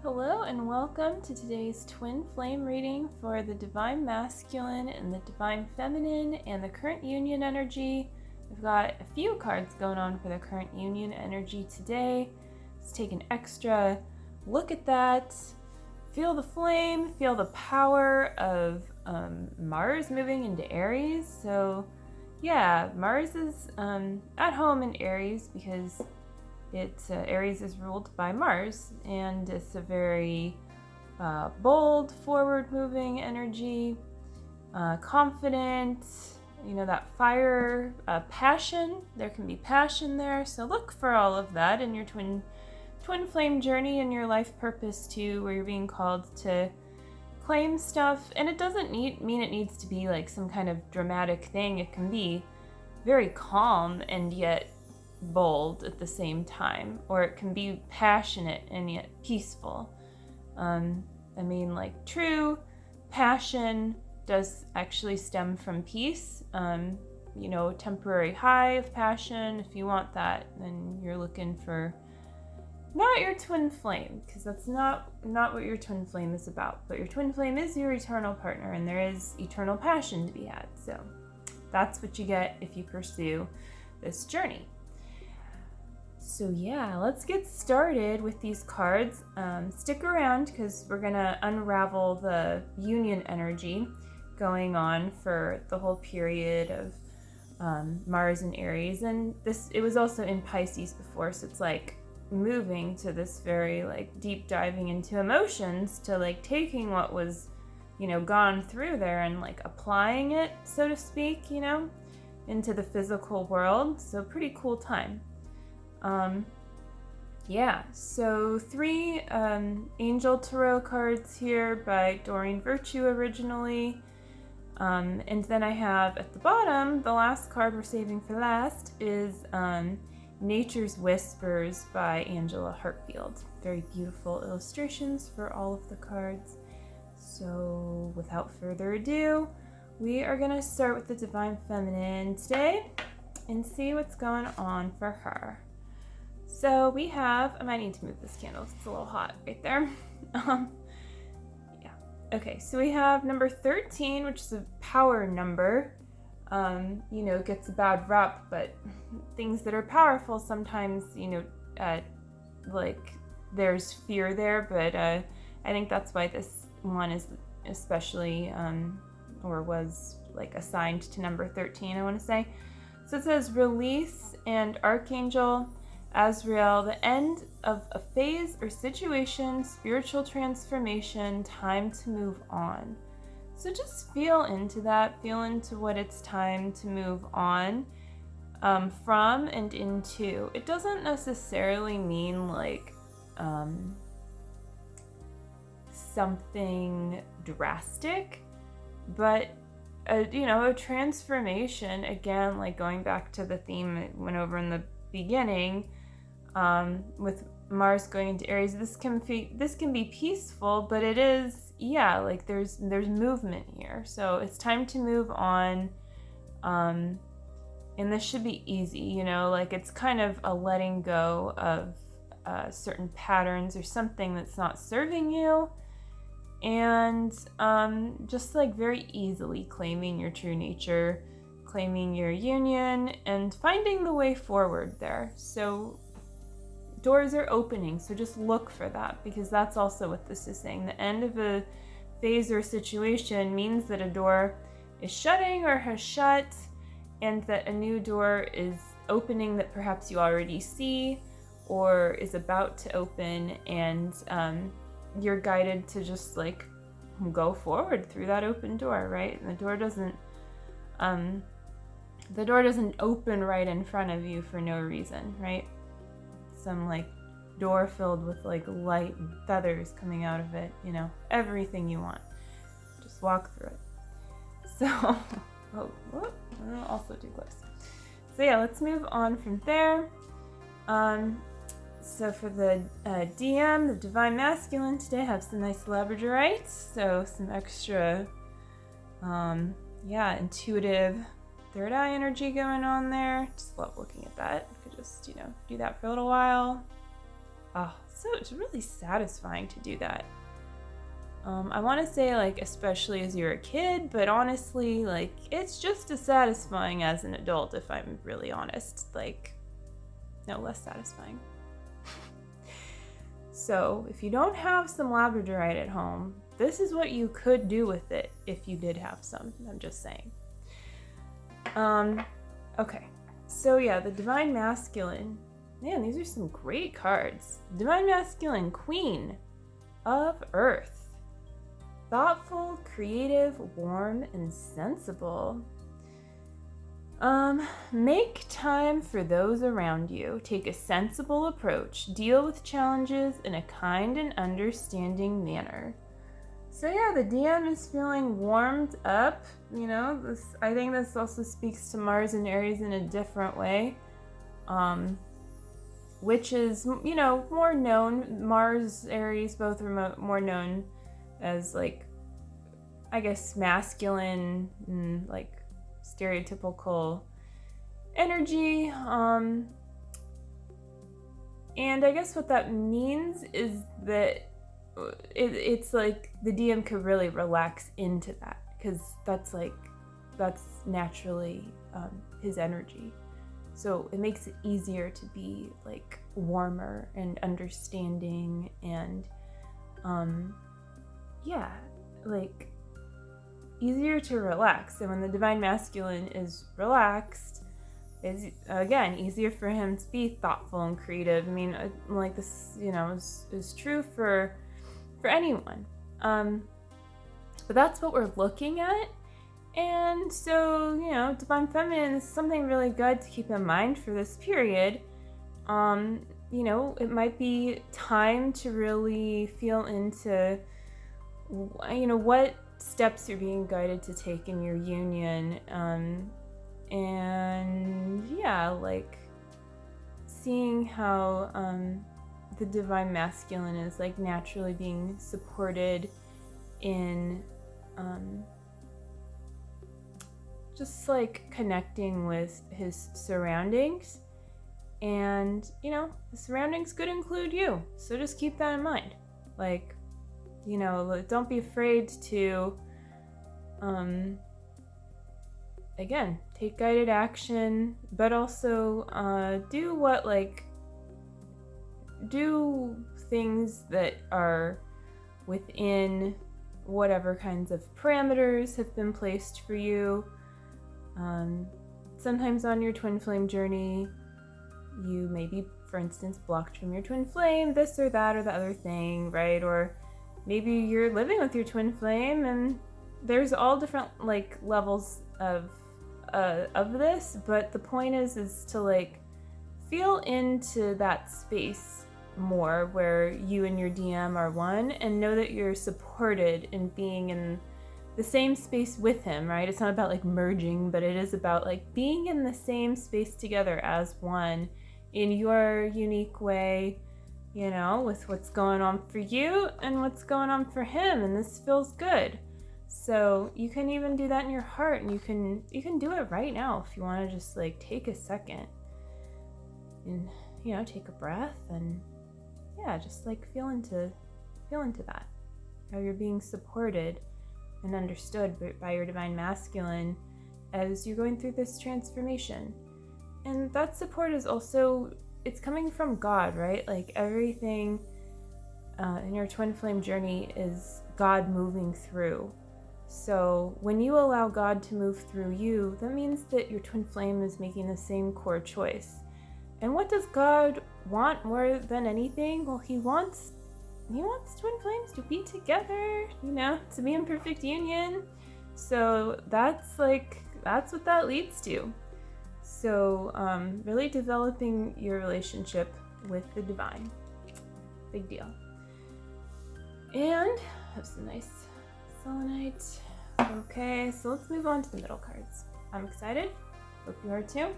Hello and welcome to today's twin flame reading for the Divine Masculine and the Divine Feminine and the current union energy. We've got a few cards going on for the current union energy today. Let's take an extra look at that. Feel the flame, feel the power of Mars moving into Aries. So yeah, Mars is at home in Aries because Aries is ruled by Mars, and it's a very bold, forward-moving energy, confident, that fire, passion. There can be passion there, so look for all of that in your twin flame journey and your life purpose too, where you're being called to claim stuff. And it doesn't mean it needs to be like some kind of dramatic thing. It can be very calm and yet bold at the same time, or it can be passionate and yet peaceful. True passion does actually stem from peace. Temporary high of passion, if you want that, then you're looking for not your twin flame, because that's not what your twin flame is about. But your twin flame is your eternal partner, and there is eternal passion to be had. So that's what you get if you pursue this journey. So yeah, let's get started with these cards. Stick around because we're gonna unravel the union energy going on for the whole period of Mars and Aries. And it was also in Pisces before, so it's like moving to this very like deep diving into emotions, to like taking what was gone through there and like applying it, so to speak, into the physical world. So pretty cool time. So 3 Angel Tarot cards here by Doreen Virtue originally. And then I have at the bottom, the last card we're saving for last is Nature's Whispers by Angela Hartfield. Very beautiful illustrations for all of the cards. So without further ado, we are going to start with the Divine Feminine today and see what's going on for her. So we have, I might need to move this candle, it's a little hot right there. Okay, so we have number 13, which is a power number. Gets a bad rap, but things that are powerful sometimes, there's fear there, but I think that's why this one is especially, or was like assigned to number 13, I want to say. So it says release and Archangel Azrael, the end of a phase or situation, spiritual transformation, time to move on. So just feel into that, feel into what it's time to move on from and into. It doesn't necessarily mean like something drastic, but a transformation, again, like going back to the theme I went over in the beginning, with Mars going into Aries, this can be peaceful, but it is, there's movement here. So it's time to move on, and this should be easy, it's kind of a letting go of certain patterns or something that's not serving you, and just like very easily claiming your true nature, claiming your union, and finding the way forward there. So doors are opening, so just look for that, because that's also what this is saying. The end of a phase or situation means that a door is shutting or has shut, and that a new door is opening that perhaps you already see or is about to open, and you're guided to just like go forward through that open door, right? And the door doesn't open right in front of you for no reason, right? Some like door filled with like light and feathers coming out of it, everything you want. Just walk through it. So, also too close. So yeah, let's move on from there. So for the DM, the Divine Masculine today, I have some nice labradorites, so some extra, intuitive third eye energy going on there. Just love looking at that. I could just, do that for a little while. Oh, it's really satisfying to do that. I want to say like especially as you're a kid, but honestly, like it's just as satisfying as an adult if I'm really honest. Like, no less satisfying. So if you don't have some labradorite at home, this is what you could do with it if you did have some. I'm just saying. Okay. So yeah, the Divine Masculine. Man, these are some great cards. Divine Masculine, Queen of Earth. Thoughtful, creative, warm, and sensible. Make time for those around you. Take a sensible approach. Deal with challenges in a kind and understanding manner. So yeah, the DM is feeling warmed up. You know, I think this also speaks to Mars and Aries in a different way. Which is, you know, more known. Mars, Aries, both are more known as like, I guess, masculine and like stereotypical energy. And I guess what that means is that it's like the DM could really relax into that, because that's naturally his energy. So it makes it easier to be like warmer and understanding and like easier to relax. And when the Divine Masculine is relaxed, it's again easier for him to be thoughtful and creative. I mean, like this, you know, is true for anyone. But that's what we're looking at. And so, you know, Divine Feminine is something really good to keep in mind for this period. You know, it might be time to really feel into, you know, what steps you're being guided to take in your union. And yeah, like seeing how the Divine Masculine is like naturally being supported in just like connecting with his surroundings. And, you know, the surroundings could include you. So just keep that in mind. Like, you know, don't be afraid to, again, take guided action, but also do things that are within whatever kinds of parameters have been placed for you. Sometimes on your twin flame journey, you may be, for instance, blocked from your twin flame, this or that or the other thing, right? Or maybe you're living with your twin flame and there's all different like levels of this, but the point is to like feel into that space more where you and your DM are one, and know that you're supported in being in the same space with him, right? It's not about like merging, but it is about like being in the same space together as one in your unique way, you know, with what's going on for you and what's going on for him, and this feels good. So you can even do that in your heart, and you can do it right now if you want to just like take a second and, you know, take a breath and yeah, just like feel into that, how you're being supported and understood by your Divine Masculine as you're going through this transformation. And that support is also, it's coming from God, right? Like everything in your twin flame journey is God moving through. So when you allow God to move through you, that means that your twin flame is making the same core choice. And what does God want more than anything? Well, he wants twin flames to be together, you know, to be in perfect union. So that's what that leads to. So really developing your relationship with the divine. Big deal. And have some nice selenite. Okay, so let's move on to the middle cards. I'm excited. Hope you are too.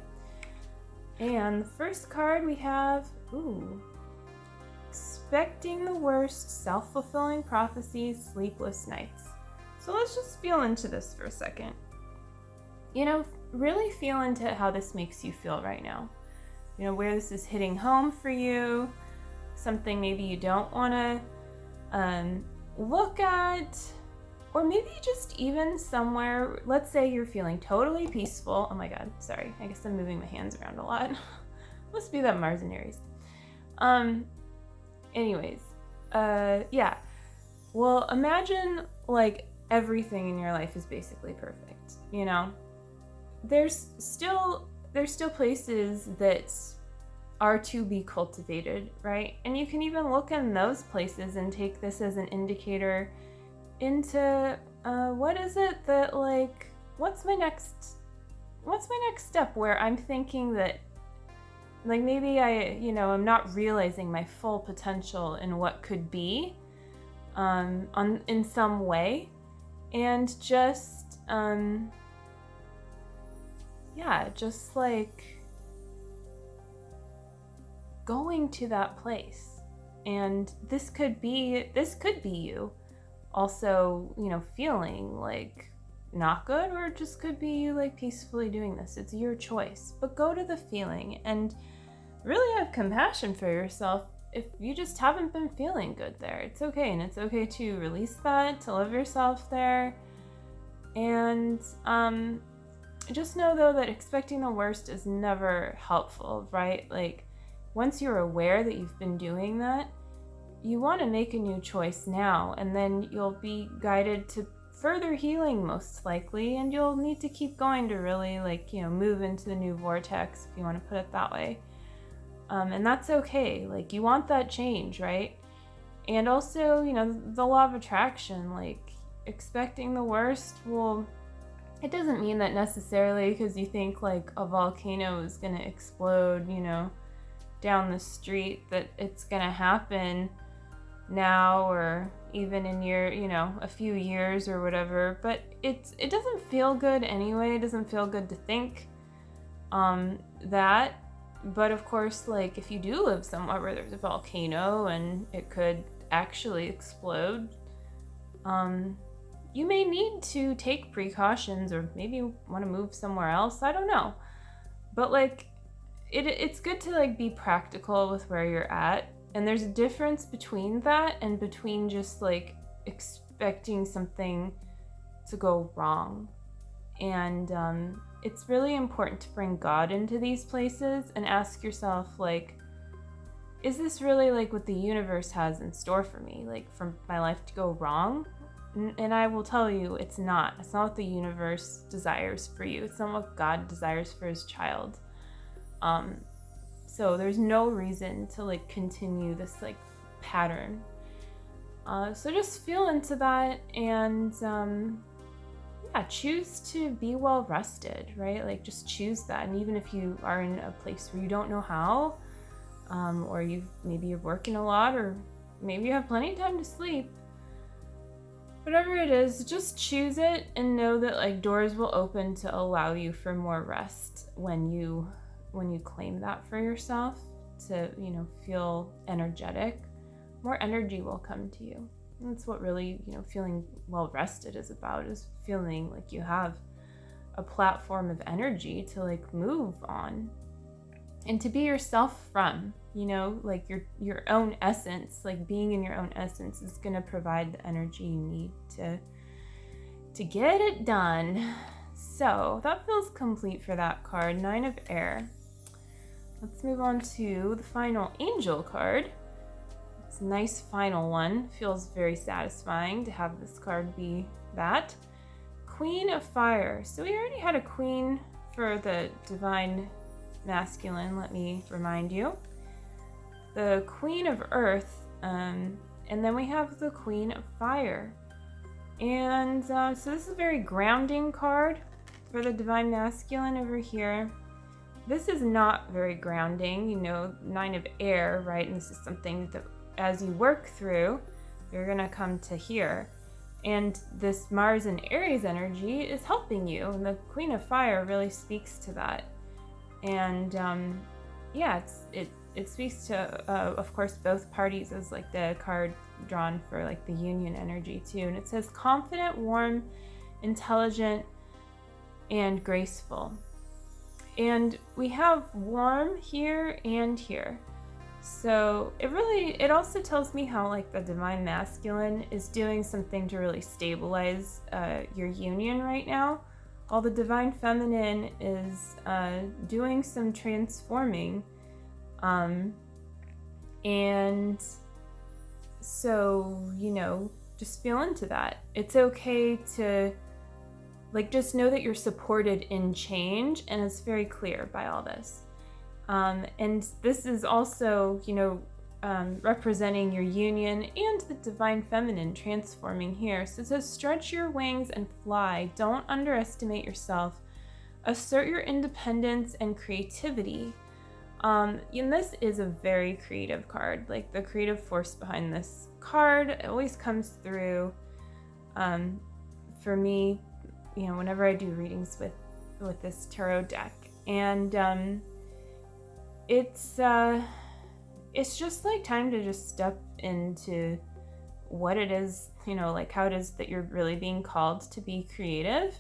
And the first card we have, expecting the worst, self-fulfilling prophecies, sleepless nights. So let's just feel into this for a second. You know, really feel into how this makes you feel right now. You know, where this is hitting home for you. something maybe you don't want to look at, or maybe just even somewhere, let's say you're feeling totally peaceful. Oh my God, sorry. I guess I'm moving my hands around a lot. Must be that Mars and Aries. Anyways, yeah. Well, imagine like everything in your life is basically perfect, you know? There's still places that are to be cultivated, right? And you can even look in those places and take this as an indicator into what is it that, like, what's my next step where I'm thinking that, like, maybe I'm not realizing my full potential in what could be in some way, and just just like going to that place. And this could be you also, feeling like not good, or it just could be you like peacefully doing this. It's your choice. But go to the feeling and really have compassion for yourself if you just haven't been feeling good there. It's okay, and it's okay to release that, to love yourself there. And just know though that expecting the worst is never helpful, right? Like, once you're aware that you've been doing that, you want to make a new choice now, and then you'll be guided to further healing most likely, and you'll need to keep going to really move into the new vortex, if you want to put it that way. And that's okay. Like, you want that change, right? And also, the law of attraction, like, expecting the worst, well, it doesn't mean that necessarily because you think like a volcano is going to explode, down the street, that it's going to happen now or even in a few years or whatever. But it doesn't feel good anyway. It doesn't feel good to think that. But of course, like, if you do live somewhere where there's a volcano and it could actually explode, you may need to take precautions, or maybe want to move somewhere else. I don't know. But like, it's good to like be practical with where you're at. And there's a difference between that and between just like expecting something to go wrong. And it's really important to bring God into these places and ask yourself, like, is this really like what the universe has in store for me? Like, for my life to go wrong? And I will tell you, it's not. It's not what the universe desires for you. It's not what God desires for his child. So there's no reason to like continue this like pattern. So just feel into that, and choose to be well rested, right? Like, just choose that. And even if you are in a place where you don't know how, or maybe you're working a lot, or maybe you have plenty of time to sleep, whatever it is, just choose it and know that like doors will open to allow you for more rest when you claim that for yourself, to feel energetic. More energy will come to you. And that's what really feeling well rested is about, is feeling like you have a platform of energy to like move on and to be yourself from, like your own essence. Like, being in your own essence is going to provide the energy you need to get it done. So that feels complete for that card. 9 of Air. Let's move on to the final Angel card. It's a nice final one. Feels very satisfying to have this card be that. Queen of Fire. So we already had a queen for the Divine Masculine, let me remind you. The Queen of Earth, and then we have the Queen of Fire. And so this is a very grounding card for the Divine Masculine over here. This is not very grounding, 9 of Air, right? And this is something that as you work through, you're going to come to here. And this Mars and Aries energy is helping you. And the Queen of Fire really speaks to that. And it speaks to, of course, both parties, as like the card drawn for like the union energy too. And it says confident, warm, intelligent, and graceful. And we have warm here and here. So it also tells me how like the divine masculine is doing something to really stabilize your union right now, while the divine feminine is doing some transforming. And so, just feel into that. It's okay to just know that you're supported in change, and it's very clear by all this. And this is also, representing your union and the divine feminine transforming here. So it says, stretch your wings and fly. Don't underestimate yourself. Assert your independence and creativity. And this is a very creative card. Like the creative force behind this card always comes through for me, whenever I do readings with this tarot deck. And it's just like time to just step into what it is, how it is that you're really being called to be creative,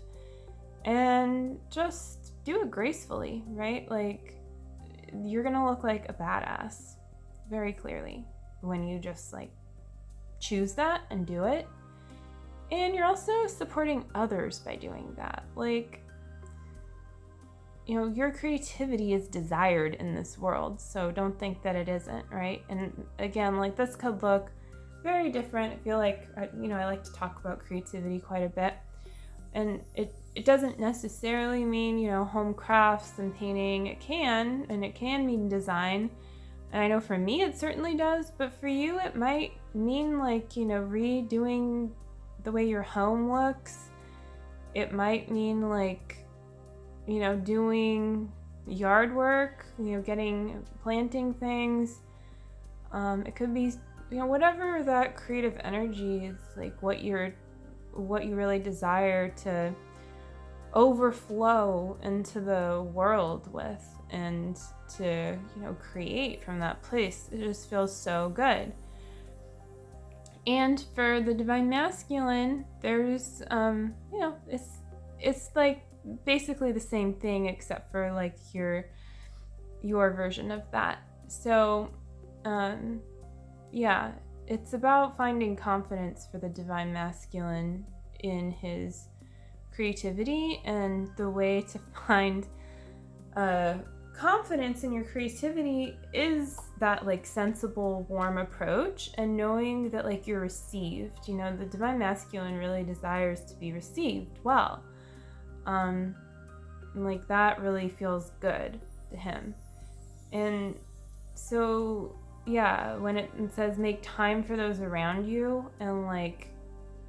and just do it gracefully, right? Like, you're gonna look like a badass very clearly when you just choose that and do it. And you're also supporting others by doing that. Your creativity is desired in this world, so don't think that it isn't, right? And again, this could look very different. I feel like, I like to talk about creativity quite a bit. And it doesn't necessarily mean, home crafts and painting. It can mean design. And I know for me it certainly does, but for you it might mean redoing the way your home looks. It might mean doing yard work, planting things. It could be, whatever that creative energy is, what you really desire to overflow into the world with, and to, create from that place. It just feels so good. And for the divine masculine, there's, it's basically the same thing, except for your version of that. So it's about finding confidence for the divine masculine in his creativity, and the way to find confidence in your creativity is that sensible, warm approach, and knowing that you're received. The divine masculine really desires to be received well. That really feels good to him. And so when it says make time for those around you, and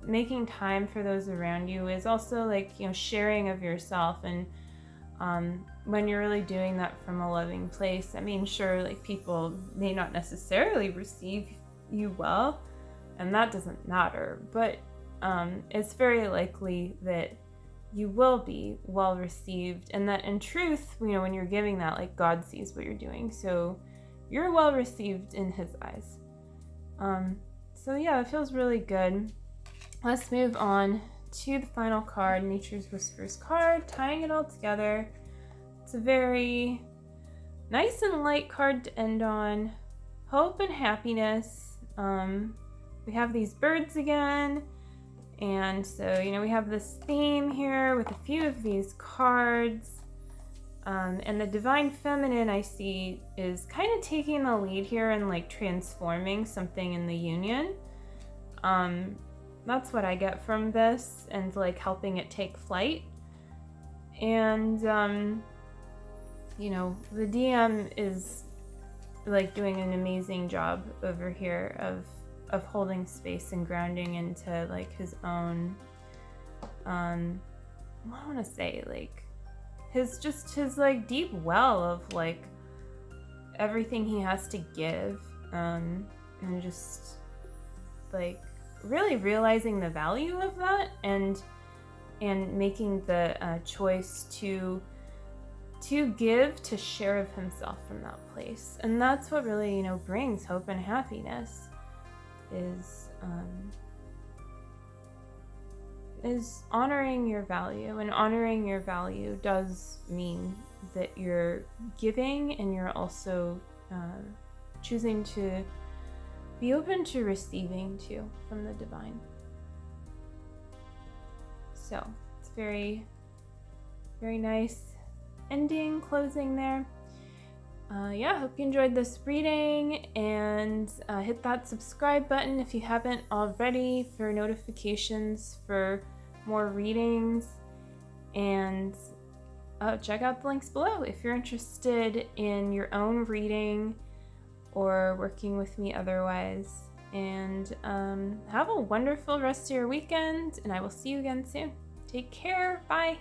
making time for those around you is also sharing of yourself. And when you're really doing that from a loving place, I mean, sure, people may not necessarily receive you well, and that doesn't matter, but it's very likely that you will be well received, and that in truth, when you're giving that, God sees what you're doing, so you're well received in his eyes. So it feels really good. Let's move on to the final card, Nature's Whispers card, tying it all together. It's a very nice and light card to end on. Hope and happiness. We have these birds again. And so, we have this theme here with a few of these cards. And the divine feminine, I see, is kind of taking the lead here and transforming something in the union. That's what I get from this, and helping it take flight. And the DM is doing an amazing job over here of holding space and grounding into his own I want to say his deep well of everything he has to give, and just really realizing the value of that, and making the choice to give, to share of himself from that place. And that's what really brings hope and happiness, is honoring your value. And honoring your value does mean that you're giving, and you're also choosing to be open to receiving too from the divine. So it's very, very nice ending, closing there. Hope you enjoyed this reading, and hit that subscribe button if you haven't already for notifications for more readings, and check out the links below if you're interested in your own reading or working with me otherwise. And have a wonderful rest of your weekend, and I will see you again soon. Take care. Bye.